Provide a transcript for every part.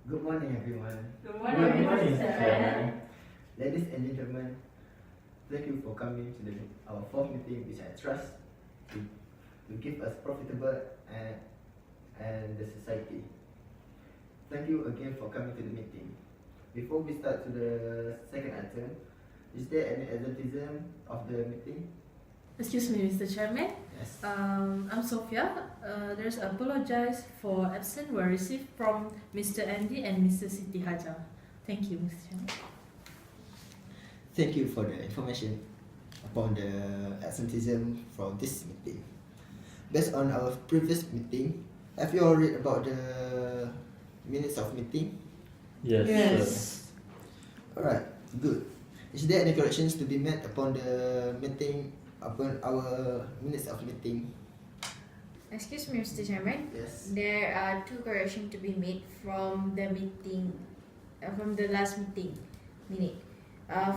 Good morning, everyone. Good morning, sir. Ladies and gentlemen, thank you for coming to our fourth meeting, which I trust will give us profitable and the society. Thank you again for coming to the meeting. Before we start to the second item, is there any advertisement of the meeting? Excuse me, Mr. Chairman. Yes. I'm Sofia. There's apologize for absent were received from Mr. Andy and Mr. Siti Hajar. Thank you, Mr. Chairman. Thank you for the information upon the absenteeism from this meeting. Based on our previous meeting, have you all read about the minutes of meeting? Yes. Alright, good. Is there any corrections to be made upon the meeting, upon our minutes of meeting? Excuse me, Mr. Chairman. Yes. There are two corrections to be made from the meeting, from the last meeting minute.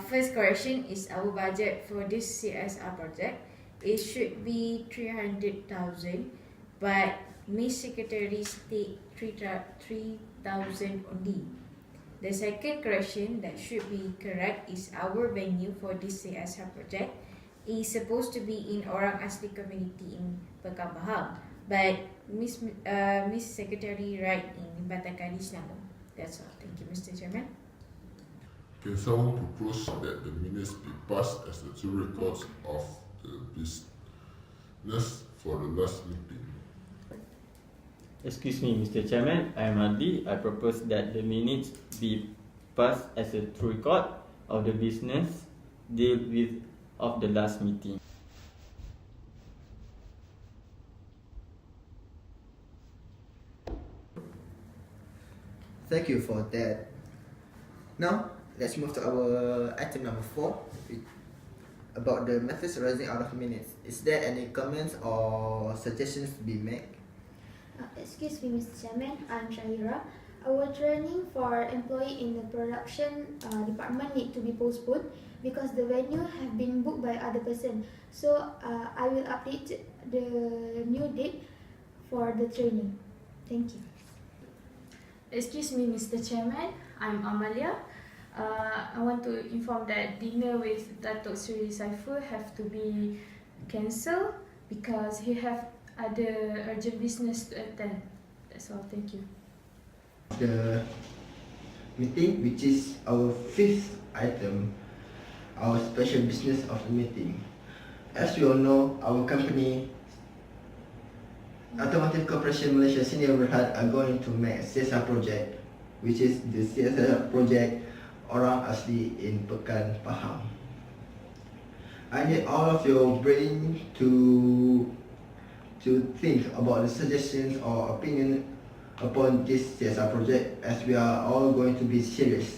First correction is our budget for this CSR project. It should be 300,000, but Miss Secretary state 3,000 only. The second correction that should be correct is our venue for this CSR project is supposed to be in Orang Asli community in Pekan Pahang, but Miss Secretary write in Batakali Selangor. That's all. Thank you, Mr. Chairman. Can someone propose that the minutes be passed as the true records of the business for the last meeting? Excuse me, Mr. Chairman. I am Adli. I propose that the minutes be passed as a true record of the business deal with of the last meeting. Thank you for that. Now, let's move to our item number 4 about the methods arising out of minutes. Is there any comments or suggestions to be made? Excuse me, Mr. Chairman, I'm Syahirah. Our training for employee in the production department need to be postponed because the venue have been booked by other person. So I will update the new date for the training. Thank you. Excuse me, Mr. Chairman. I'm Amalia. I want to inform that dinner with Datuk Seri Saiful have to be cancelled because he have other urgent business to attend. That's all. Thank you. The meeting, which is our 5th item, our special business of the meeting. As you all know, our company, Automotive Corporation Malaysia Senior Berhad, are going to make a CSR project, which is the CSR project Orang Asli in Pekan Pahang. I need all of your brain to think about the suggestions or opinion upon this CSR project, as we are all going to be serious.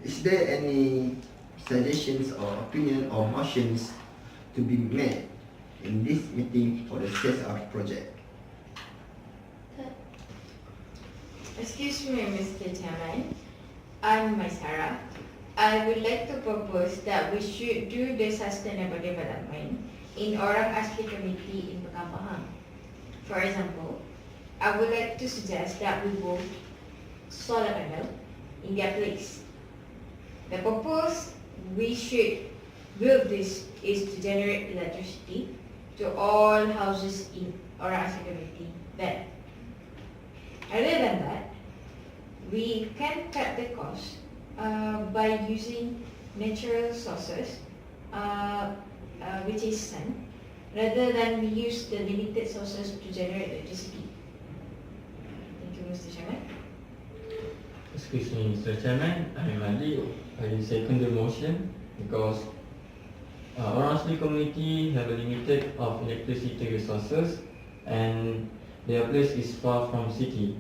Is there any suggestions or opinion or motions to be made in this meeting for the CSR project? Excuse me, Mr. Chairman. I'm Maisarah. I would like to propose that we should do the sustainable development in Orang Asli community in Pekan Pahang. For example, I would like to suggest that we build solar panel in their place. The purpose we should build this is to generate electricity to all houses in Orang Asli community. But other than that, we can cut the cost by using natural sources, which is sun, rather than we use the limited sources to generate electricity. Thank you, Mr. Chairman. Excuse me, Mr. Chairman. I am Adli. I second the motion because Orang Asli community have a limited of electricity resources and their place is far from city.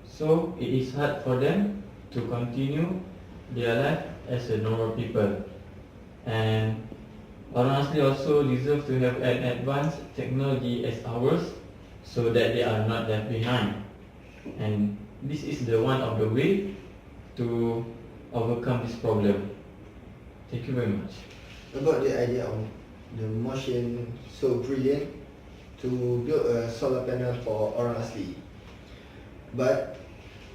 So it is hard for them to continue their life as a normal people. And Orang Asli also deserve to have an advanced technology as ours so that they are not left behind. And this is the one of the way to overcome this problem. Thank you very much. About the idea of the motion so brilliant to build a solar panel for Orang Asli. But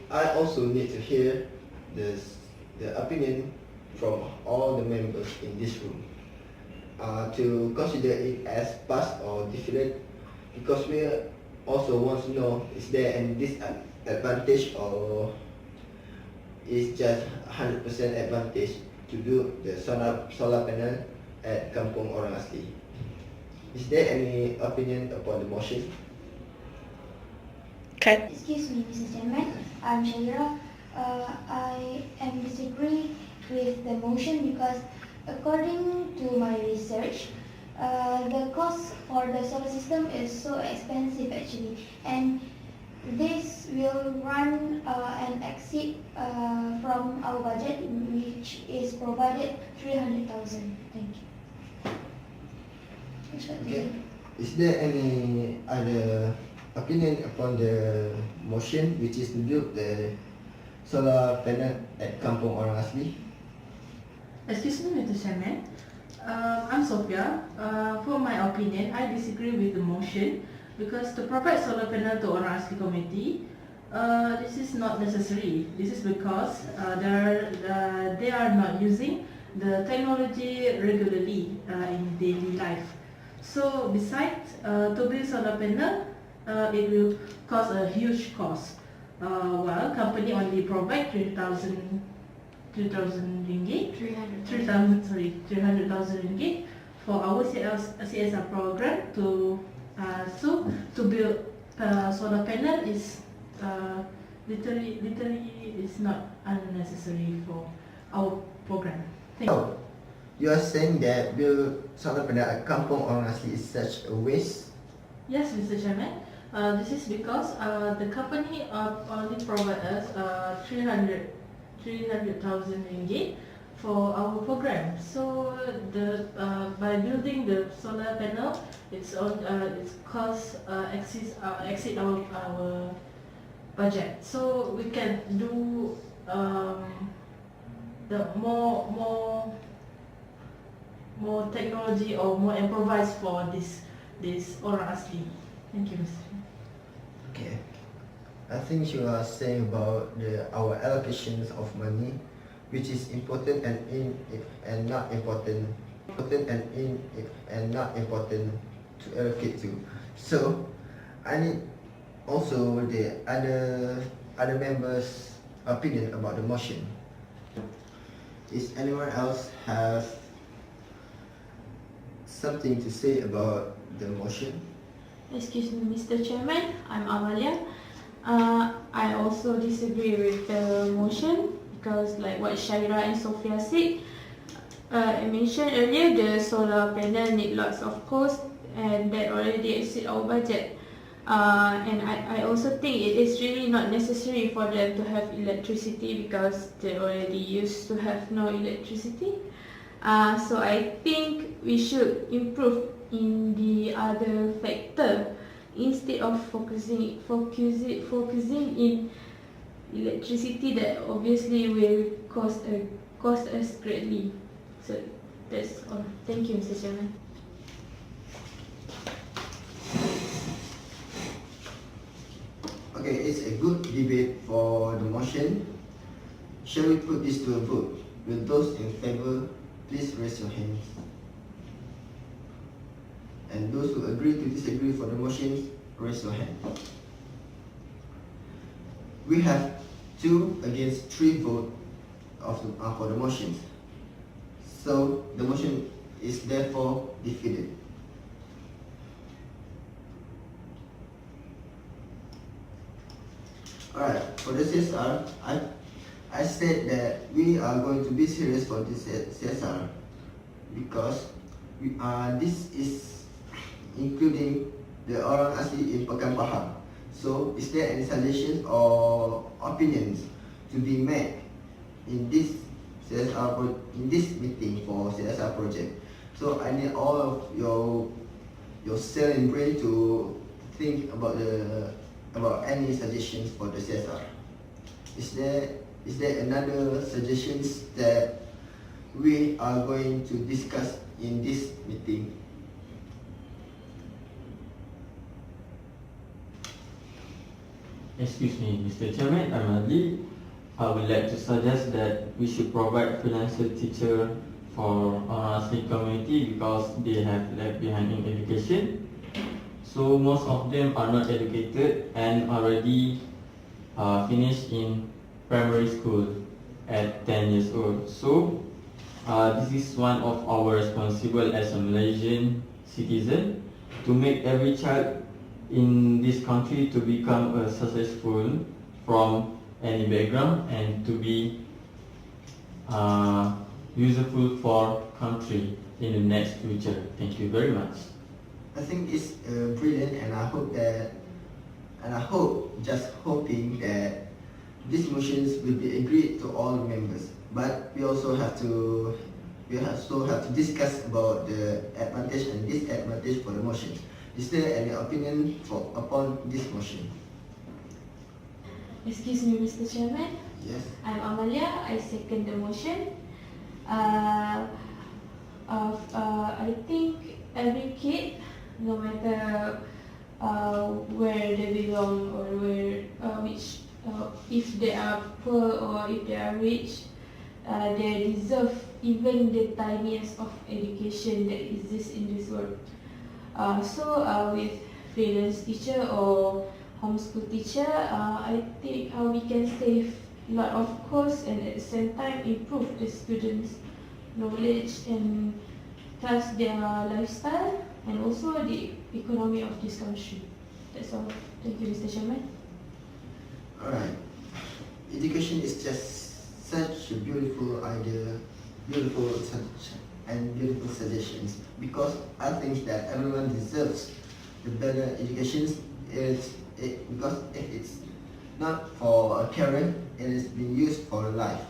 I also need to hear the opinion from all the members in this room to consider it as pass or defeated, because we also want to know, is there any disadvantage or is just 100% advantage to do the solar panel at Kampung Orang Asli. Is there any opinion upon the motion? Excuse me, Mr. Chairman. I'm Syahirah. I am disagree with the motion because according to my research, the cost for the solar system is so expensive actually, and this will run and exceed from our budget, which is provided 300,000. Thank you. Okay. Is there any other opinion upon the motion, which is to build the solar panel at Kampung Orang Asli? Excuse me, Mr. Chairman. I'm Sofia. For my opinion, I disagree with the motion because to provide solar panel to Orang Asli community, this is not necessary. This is because they are not using the technology regularly in daily life. So besides, to build solar panel, it will cost a huge cost. While company only provide 300,000 ringgit, 300,000 ringgit for our CSR program to build solar panel is literally is not unnecessary for our program. Thank you. Oh, you are saying that build solar panel at Kampung Orang Asli is such a waste? Yes, Mr. Chairman. This is because the company only provide us 300,000 ringgit for our program. So by building the solar panel, its cost exceed our budget. So we can do the more technology or more improvise for this Orang Asli. Thank you, Mr. Okay. I think you are saying about our allocations of money, which is important and not important to allocate to. So I need also the other members' opinion about the motion. Is anyone else have something to say about the motion? Excuse me, Mr. Chairman, I'm Amalia. I also disagree with the motion because like what Syahirah and Sofia said, I mentioned earlier the solar panel need lots of cost and that already exceed our budget. And I also think it is really not necessary for them to have electricity because they already used to have no electricity. So I think we should improve in the other factor instead of focusing in electricity that obviously will cost us greatly. So that's all. Thank you, Mr. Chairman. Okay, it's a good debate for the motion. Shall we put this to a vote? Will those in favor please raise your hands? And those who agree to disagree for the motion, raise your hand. We have 2 against 3 votes for the motions. So the motion is therefore defeated. Alright, for the CSR, I said that we are going to be serious for this CSR because this is including the Orang Asli in Pekan Pahang. So, is there any suggestions or opinions to be made in this meeting for CSR project? So, I need all of your cell and brain to think about any suggestions for the CSR. Is there another suggestions that we are going to discuss in this meeting? Excuse me, Mr. Chairman, I'm Adli. I would like to suggest that we should provide freelancer teacher for our Asli community because they have left behind in education. So most of them are not educated and already finished in primary school at 10 years old. So this is one of our responsible as a Malaysian citizen to make every child in this country to become a successful from any background and to be useful for country in the next future. Thank you very much. I think it's brilliant, and just hoping that these motions will be agreed to all members. But we also have to discuss about the advantage and disadvantage for the motion. Is there any opinion upon this motion? Excuse me, Mr. Chairman. Yes. I'm Amalia. I second the motion. I think every kid, no matter where they belong or if they are poor or if they are rich, they deserve even the tiniest of education that exists in this world. So with freelance teacher or homeschool teacher, I think we can save a lot of costs and at the same time improve the students' knowledge and thus their lifestyle and also the economy of this country. That's all. Thank you, Mr. Chairman. Alright. Education is just such a beautiful idea, beautiful suggestions, because I think that everyone deserves the better education. Because if it's not for a career, it is being used for life.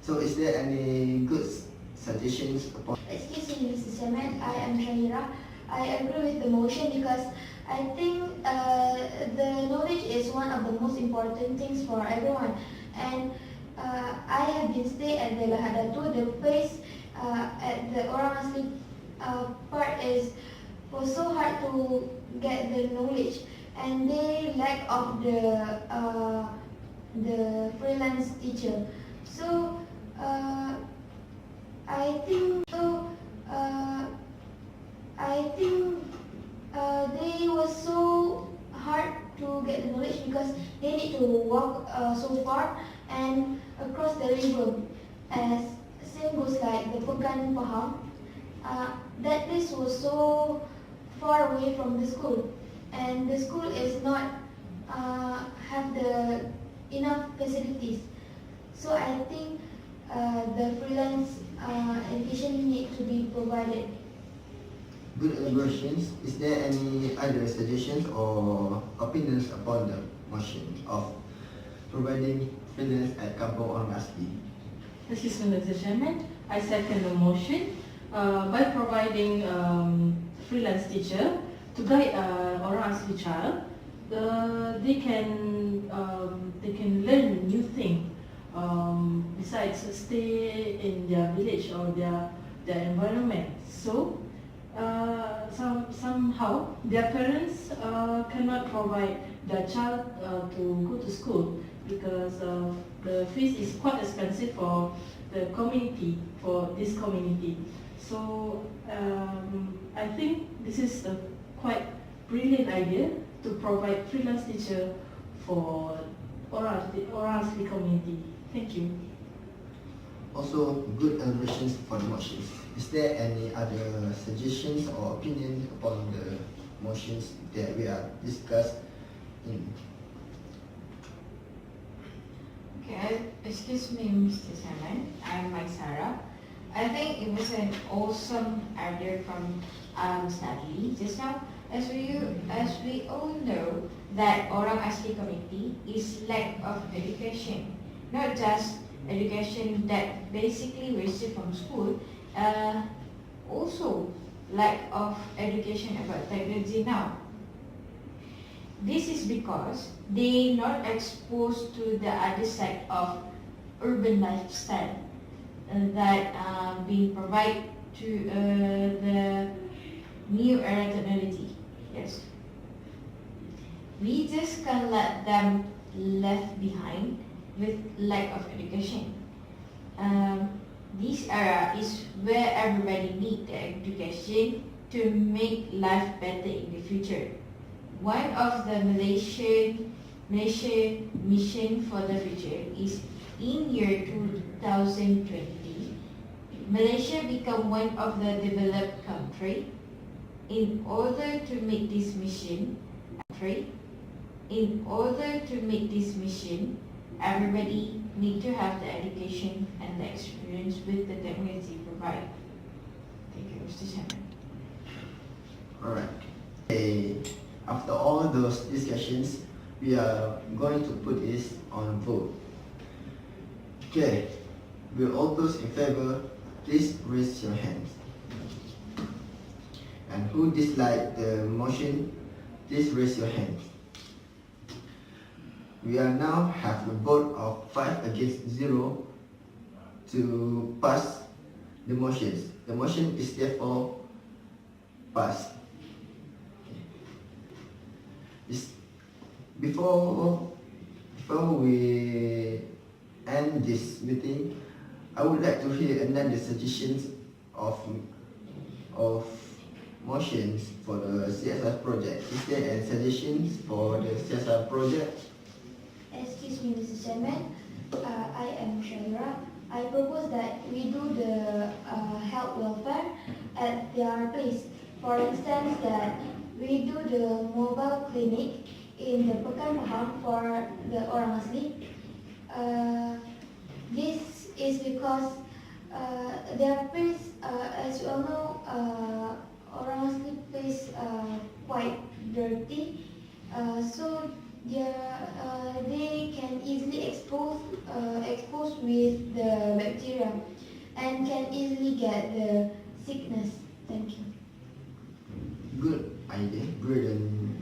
So is there any good suggestions upon? Excuse me, Mr. Chairman, I am Syahirah. I agree with the motion because I think the knowledge is one of the most important things for everyone. And I have been staying at the Lahadatu. The place at the Orang Asli part was so hard to get the knowledge, and they lack of the freelance teacher. So I think they was so hard to get the knowledge because they need to walk so far and across the river. As same goes like the Pekan Pahang, that place was so far away from the school, and the school is not have the enough facilities. So I think the freelance education need to be provided. Good observations. Is there any other suggestions or opinions upon the motion of providing freelance at Kampung Orang Asli? Excuse me, Mr. Chairman. I second the motion. By providing freelance teacher to guide Orang Asli child, they can learn new thing. Besides stay in their village or their environment. So somehow their parents cannot provide their child to go to school because the fees is quite expensive for the community, for this community. So I think this is a quite brilliant idea to provide freelance teacher for Orang Asli community. Thank you. Also, good observations for the motions. Is there any other suggestions or opinion upon the motions that we are discussed in? Okay, excuse me, Mr. Chairman. I'm Maisarah. I think it was an awesome idea from Mr. Adli just now. As we all know that Orang Asli community is lack of education, not just education that basically we receive from school, also lack of education about technology now. This is because they not exposed to the other side of urban lifestyle that being provided to the new era technology. Yes, we just can't let them left behind with lack of education. This era is where everybody needs the education to make life better in the future. One of the Malaysian mission for the future is in year 2020, Malaysia become one of the developed country. In order to make this mission, everybody need to have the education and the experience with the technology provided. Thank you, Mr. Chairman. Alright. After all those discussions, we are going to put this on vote. Okay. Will all those in favor please raise your hands? And who dislike the motion, please raise your hands. We are now have a vote of 5 against 0 to pass the motions. The motion is therefore passed. Before we end this meeting, I would like to hear another suggestions of motions for the CSR project. Is there any suggestions for the CSR project? Excuse me, Mr. Chairman. I am Nur Syahirah. I propose that we do the health welfare at their place. For instance, that we do the mobile clinic in the Pekan Pahang for the orang asli. This is because their place, as you all know, orang asli place quite dirty. So they can easily expose with the bacteria and can easily get the sickness. Thank you. Good idea, brilliant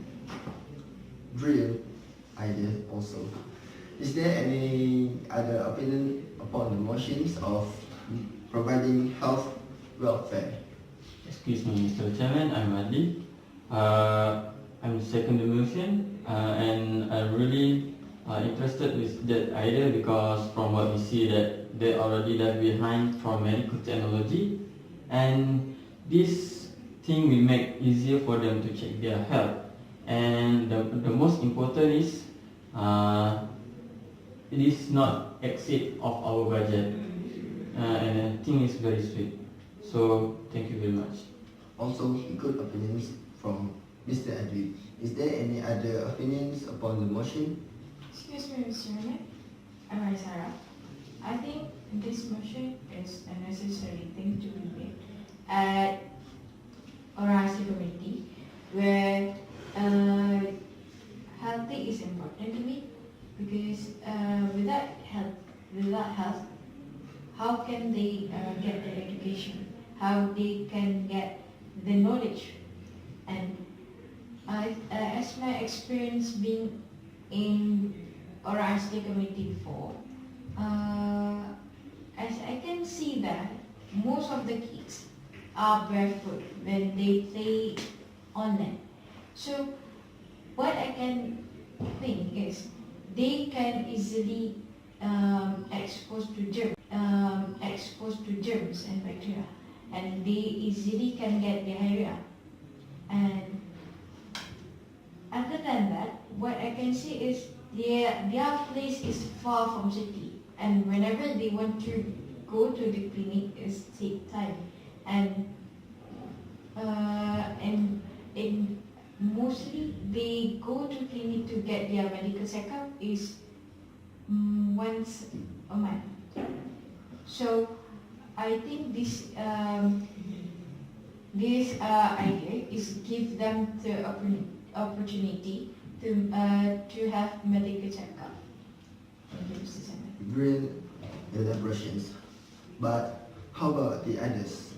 idea also. Is there any other opinion upon the motions of providing health welfare? Excuse me, Mr. Chairman, I'm Adli. I'm second the motion, and I'm really interested with that idea because from what we see that they already left behind from medical technology, and this thing will make easier for them to check their health. And the most important is it is not exceed of our budget, and I think it's very sweet. So thank you very much. Also, good opinions from Mr. Adli. Is there any other opinions upon the motion? Excuse me, Mr. Chairman. I'm Maisarah. I think this motion is a necessary thing to be made at Orasi committee, where healthy is important to me because without health, how can they get the education? How they can get the knowledge? And as my experience being in Orasi committee before, as I can see that most of the kids are barefoot when they play online. So what I can think is they can easily exposed to germs and bacteria, and they easily can get diarrhea. And other than that, what I can see is their place is far from city, and whenever they want to go to the clinic, it take time, and mostly they go to clinic to get their medical checkup is once a month. So I think this idea is give them the opportunity to have medical checkup. Thank you, Mr. Chairman. Brilliant elaborations. But how about the others?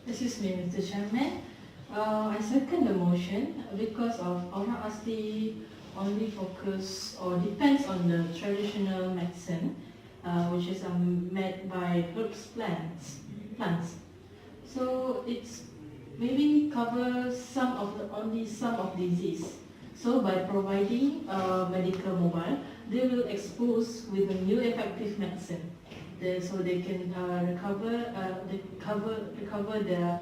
Excuse me, Mr. Chairman. I second the motion because of orang asli only focus or depends on the traditional medicine, which is made by herbs plants. So it's maybe covers only some of disease. So by providing medical mobile, they will expose with a new effective medicine. So they can recover their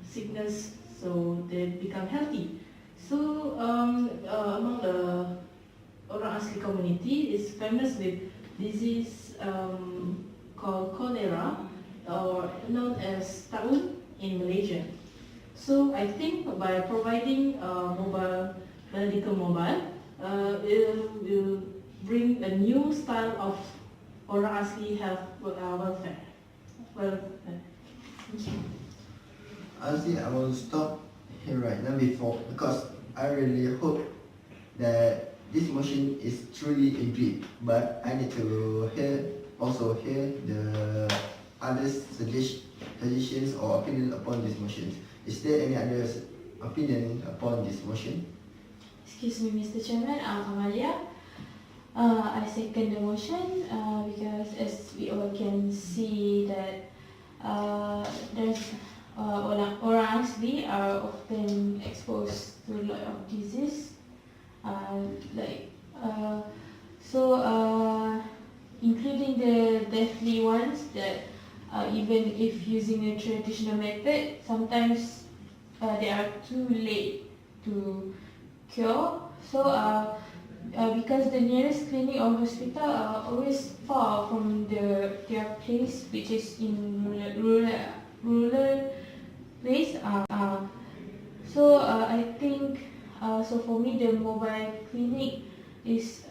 sickness, so they become healthy. So among the orang asli community is famous with disease called cholera, or known as taun in Malaysia. So I think by providing medical mobile, it will bring a new style of orang asli health welfare. Honestly, I will stop here right now because I really hope that this motion is truly agreed. But I need to also hear the others' suggestions or opinion upon this motion. Is there any other opinion upon this motion? Excuse me, Mr. Chairman, I'm Amalia. I second the motion because as we all can see that there's orang asli are often exposed to a lot of disease, including the deadly ones that even if using a traditional method, sometimes they are too late to cure. So because the nearest clinic or hospital are always far from their place, which is in rural place. So I think so for me the mobile clinic is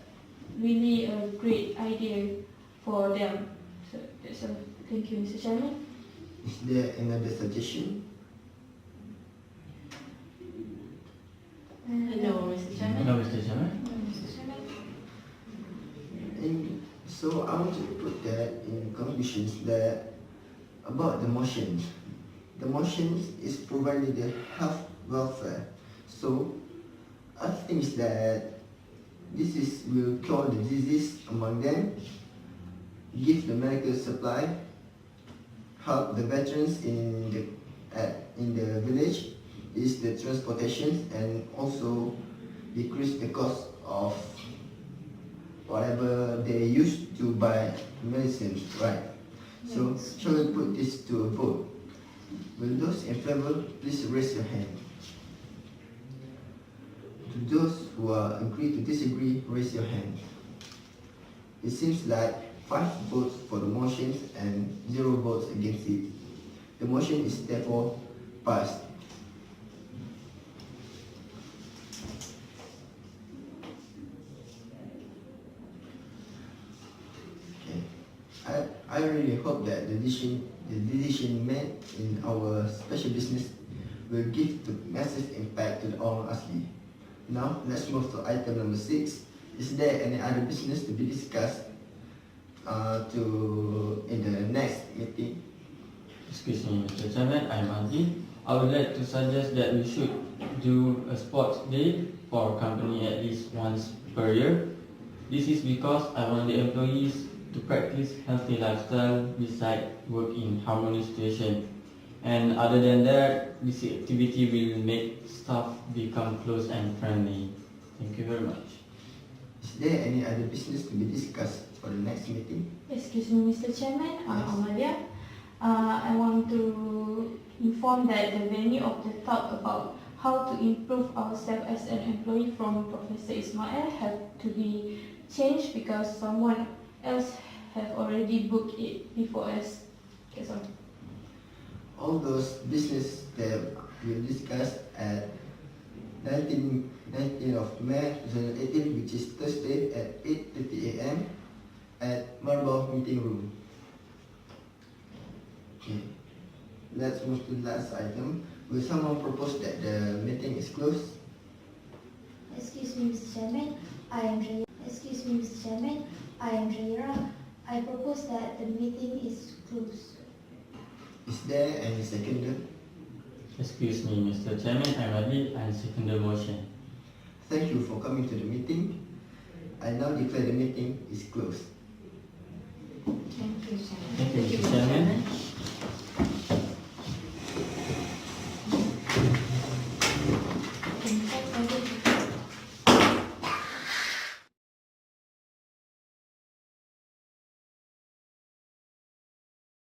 really a great idea for them. So that's all. Thank you, Mr. Chairman. Is there another suggestion? No, Mr. Chairman. No, Mr. Chairman. And so I want to put that in conclusions that about the motions. The motions is providing the health welfare. So I think that this will cure the disease among them, give the medical supply, help the veterans in the village, is the transportation, and also decrease the cost of whatever they used to buy medicines, right? So shall we put this to a vote? Will those in favor please raise your hand? To those who are agree to disagree, raise your hand. It seems like 5 votes for the motion and 0 votes against it. The motion is therefore passed. Okay. I really hope that the decision made in our special business will give the massive impact to the orang asli. Now, let's move to item number 6. Is there any other business to be discussed in the next meeting? Excuse me, Mr. Chairman, I'm Adli. I would like to suggest that we should do a sports day for our company at least once per year. This is because I want the employees to practice healthy lifestyle beside work in harmonious situation. And other than that, this activity will make staff become close and friendly. Thank you very much. Is there any other business to be discussed for the next meeting? Excuse me, Mr. Chairman, I'm Amalia. I want to inform that the venue of the talk about how to improve ourselves as an employee from Professor Ismail have to be changed because someone else have already booked it before us. That's all. All those business that we discussed at 19th of May 2018, which is Thursday at 8:30 AM at Marble Meeting Room. Okay, let's move to the last item. Will someone propose that the meeting is closed? Excuse me, Mr. Chairman. I am Syahirah. I propose that the meeting is closed. Is there any seconder? Excuse me, Mr. Chairman, I'm Adli. I second the motion. Thank you for coming to the meeting. I now declare the meeting is closed. Thank you, Chairman. Thank you, Mr. Chairman.